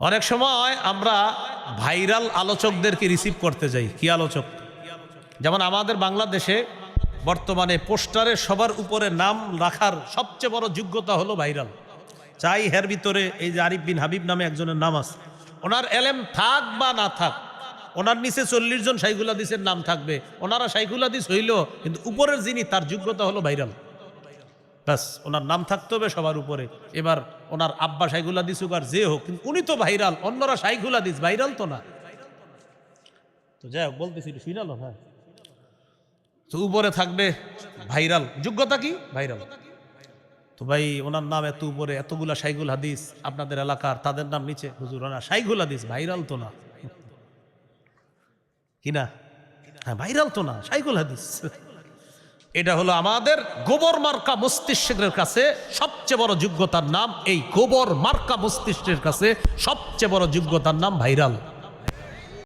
অনেক সময় আমরা ভাইরাল আলোচকদেরকে রিসিভ করতে যাই। কি আলোচক? যেমন আমাদের বাংলাদেশে বর্তমানে পোস্টারে সবার উপরে নাম রাখার সবচেয়ে বড় যোগ্যতা হলো ভাইরাল। চাই হের ভিতরে এই যে আরিফ বিন হাবিব নামে একজনের নাম আছে, ওনার এলেম থাক বা না থাক, ওনার নিচে 40 জন শাইখুল হাদিসের নাম থাকবে, ওনারা শাইখুল হাদিস হইল, কিন্তু উপরের যিনি তার যোগ্যতা হলো ভাইরাল। ব্যাস, ওনার নাম থাকতে হবে সবার উপরে। এবার ওনার আব্বা শাইখুল হাদিস হোক আর যে হোক, কিন্তু উনি তো ভাইরাল, অন্যরা শাইখুল হাদিস, ভাইরাল তো না। তো যাই হোক, বলতেছি ফিনাল। হ্যাঁ, তো উপরে থাকবে ভাইরাল, যোগ্যতা কি? ভাইরাল। তো ভাই ওনার নাম এত উপরে, এতগুলা শাইখুল হাদিস আপনাদের এলাকার, তাদের নাম নিচে, হুজুর ওনা শাইখুল হাদিস, ভাইরাল তো না। কিনা? হ্যাঁ, ভাইরাল তো না, শাইখুল হাদিস। এটা হলো আমাদের গোবর মার্কা মস্তিষ্কের কাছে সবচেয়ে বড় যোগ্যতার নাম। এই গোবর মার্কা মস্তিষ্কের কাছে সবচেয়ে বড় যোগ্যতার নাম ভাইরাল।